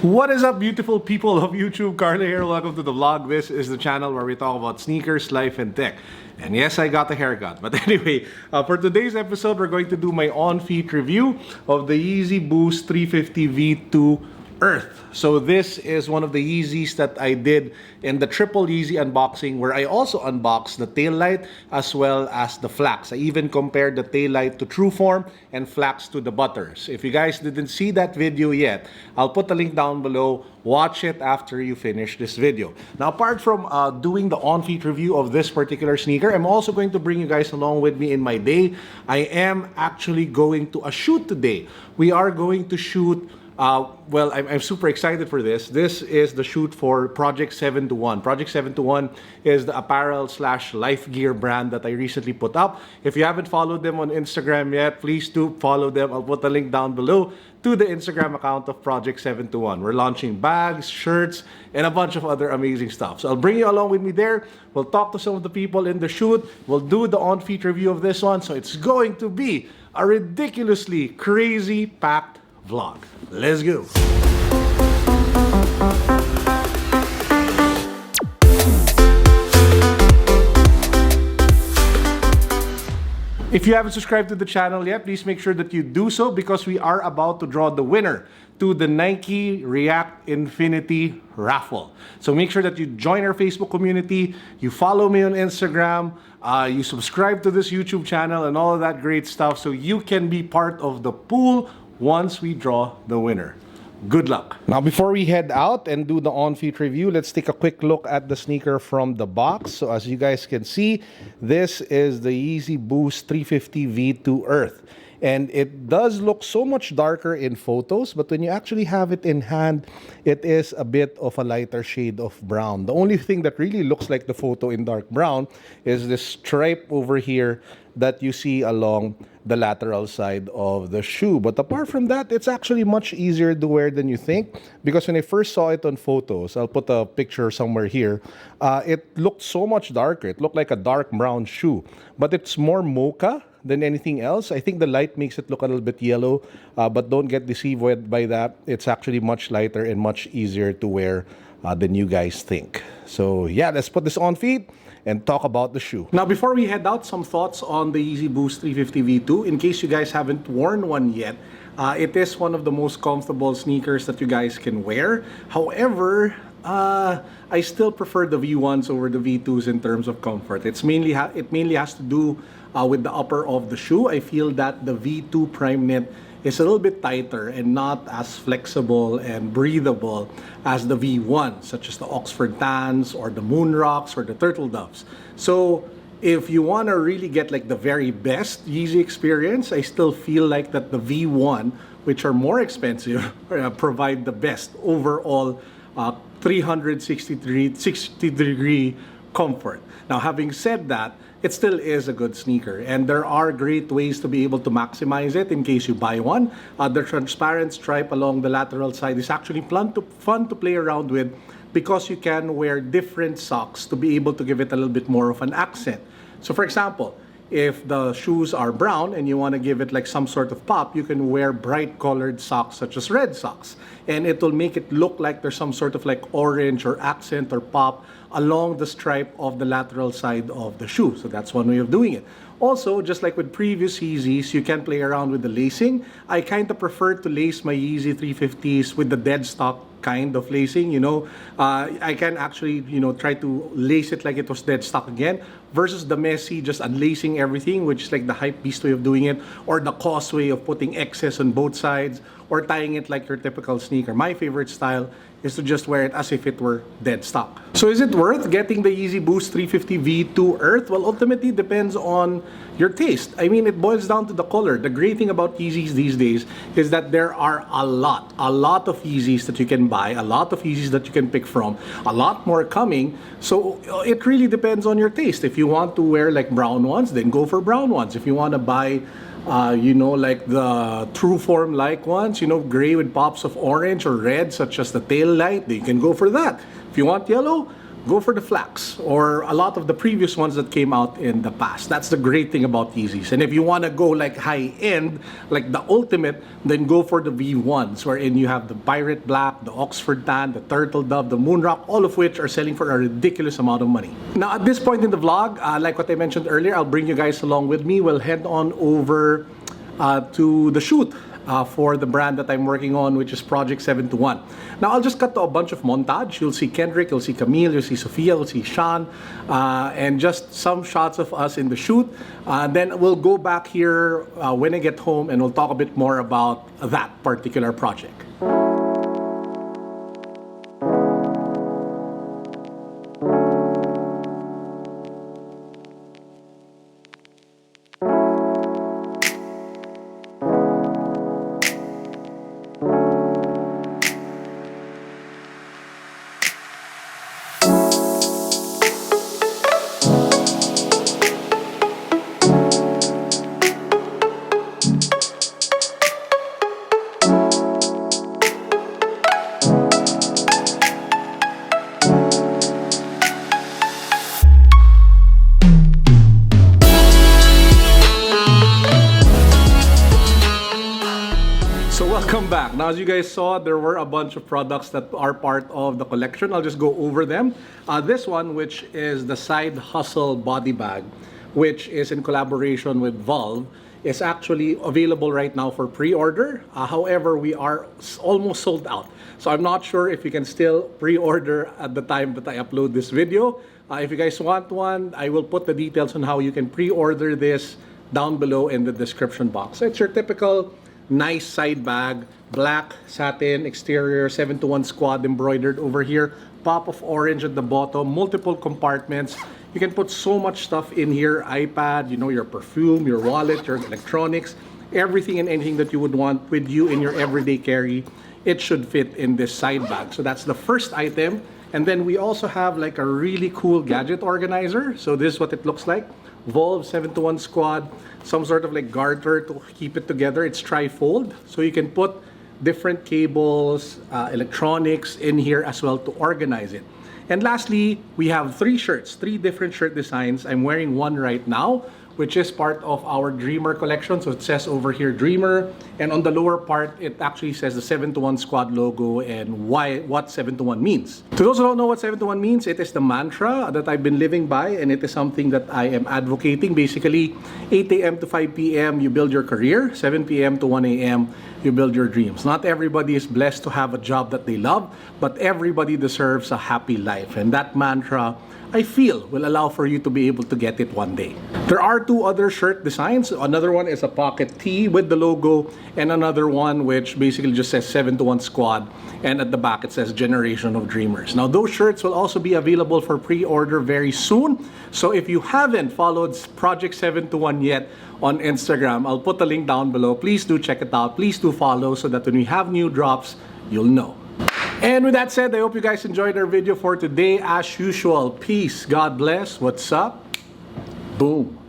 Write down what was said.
What is up, beautiful people of YouTube? Carlo here. Welcome to the vlog. This is the channel where we talk about sneakers, life, and tech. And yes, I got a haircut. But anyway, for today's episode, we're going to do my on-feet review of the Yeezy Boost 350 V2 Earth. So this is one of the Yeezys that I did in the Triple Yeezy unboxing, where I also unboxed the tail light as well as the flax. I even compared the tail light to True Form and flax to the Butters. If you guys didn't see that video yet, I'll put the link down below. Watch it after you finish this video. Now, apart from doing the on-feet review of this particular sneaker, I'm also going to bring you guys along with me in my day. I am actually going to a shoot today. We are going to shoot well, I'm super excited for this. This is the shoot for Project 721. Project 721 is the apparel / life gear brand that I recently put up. If you haven't followed them on Instagram yet, please do follow them. I'll put the link down below to the Instagram account of Project 721. We're launching bags, shirts, and a bunch of other amazing stuff. So I'll bring you along with me there. We'll talk to some of the people in the shoot. We'll do the on-feet review of this one. So it's going to be a ridiculously crazy packed vlog. Let's go. If you haven't subscribed to the channel yet, please make sure that you do so, because we are about to draw the winner to the Nike React Infinity raffle. So make sure that you join our Facebook community, you follow me on Instagram, you subscribe to this YouTube channel and all of that great stuff so you can be part of the pool once we draw the winner. Good luck. Now, before we head out and do the on-feet review, let's take a quick look at the sneaker from the box. So as you guys can see, this is the Yeezy Boost 350 V2 Earth. And it does look so much darker in photos, but when you actually have it in hand, it is a bit of a lighter shade of brown. The only thing that really looks like the photo in dark brown is this stripe over here that you see along the lateral side of the shoe. But apart from that, it's actually much easier to wear than you think, because when I first saw it on photos, I'll put a picture somewhere here, it looked so much darker. It looked like a dark brown shoe, but it's more mocha than anything else. I think the light makes it look a little bit yellow, but don't get deceived by that. It's actually much lighter and much easier to wear than you guys think. So yeah, let's put this on feet and talk about the shoe. Now, before we head out, some thoughts on the Yeezy Boost 350 V2. In case you guys haven't worn one yet, it is one of the most comfortable sneakers that you guys can wear. However, I still prefer the V1s over the V2s in terms of comfort. It mainly has to do with the upper of the shoe. I feel that the V2 Prime Knit is a little bit tighter and not as flexible and breathable as the V1, such as the Oxford Tans or the Moon Rocks or the Turtle Doves. So if you want to really get like the very best Yeezy experience, I still feel like that the V1, which are more expensive, provide the best overall 360-degree comfort. Now, having said that, it still is a good sneaker, and there are great ways to be able to maximize it in case you buy one. The transparent stripe along the lateral side is actually fun to play around with, because you can wear different socks to be able to give it a little bit more of an accent. So for example, if the shoes are brown and you want to give it like some sort of pop, you can wear bright colored socks such as red socks, and it will make it look like there's some sort of like orange or accent or pop along the stripe of the lateral side of the shoe. So that's one way of doing it. Also, just like with previous Yeezys, you can play around with the lacing. I kind of prefer to lace my Yeezy 350s with the dead stock kind of lacing, you know. I can actually, you know, try to lace it like it was dead stock again, versus the messy just unlacing everything, which is like the hype beast way of doing it, or the cost way of putting excess on both sides, or tying it like your typical sneaker. My favorite style is to just wear it as if it were dead stock. So is it worth getting the Yeezy Boost 350 V2 Earth? Well, ultimately depends on your taste. I mean, it boils down to the color. The great thing about Yeezys these days is that there are a lot of Yeezys that you can buy, a lot of Yeezys that you can pick from, a lot more coming. So it really depends on your taste. If you want to wear like brown ones, then go for brown ones. If you want to buy you know, like the True Form like ones, you know, gray with pops of orange or red, such as the tail light, you can go for that. If you want yellow, go for the flax or a lot of the previous ones that came out in the past. That's the great thing about Yeezys. And if you want to go like high end, like the ultimate, then go for the V1s, wherein you have the Pirate Black, the Oxford Tan, the Turtle Dove, the Moonrock, all of which are selling for a ridiculous amount of money. Now at this point in the vlog, like what I mentioned earlier, I'll bring you guys along with me. We'll head on over to the shoot for the brand that I'm working on, which is Project 721. Now, I'll just cut to a bunch of montage. You'll see Kendrick, you'll see Camille, you'll see Sophia, you'll see Sean, and just some shots of us in the shoot. Then we'll go back here when I get home and we'll talk a bit more about that particular project. Welcome back. Now, as you guys saw, there were a bunch of products that are part of the collection. I'll just go over them. This one, which is the Side Hustle body bag, which is in collaboration with VAULV, is actually available right now for pre-order. However, we are almost sold out. So I'm not sure if you can still pre-order at the time that I upload this video. If you guys want one, I will put the details on how you can pre-order this down below in the description box. So it's your typical nice side bag, black satin exterior, 7-to-1 squad embroidered over here, pop of orange at the bottom, multiple compartments. You can put so much stuff in here, iPad, you know, your perfume, your wallet, your electronics, everything and anything that you would want with you in your everyday carry. It should fit in this side bag. So that's the first item. And then we also have like a really cool gadget organizer. So this is what it looks like. VAULV 7-to-1 squad, some sort of like garter to keep it together. It's tri-fold, so you can put different cables, electronics in here as well to organize it. And lastly, we have three different shirt designs. I'm wearing one right now, which is part of our Dreamer collection. So it says over here Dreamer, and on the lower part it actually says the 7-to-1 squad logo and what 7-to-1 means. To those who don't know what 7-to-1 means, it is the mantra that I've been living by, and it is something that I am advocating. Basically, 8 a.m. to 5 p.m. you build your career, 7 p.m. to 1 a.m. you build your dreams. Not everybody is blessed to have a job that they love, but everybody deserves a happy life, and that mantra, I feel, will allow for you to be able to get it one day. There are two other shirt designs. Another one is a pocket tee with the logo, and another one which basically just says 7-to-1 squad, and at the back it says Generation of Dreamers. Now those shirts will also be available for pre-order very soon. So if you haven't followed Project 7-to-1 yet on Instagram, I'll put the link down below. Please do check it out. Please do follow so that when we have new drops, you'll know. And with that said, I hope you guys enjoyed our video for today. As usual, peace, God bless, what's up, boom.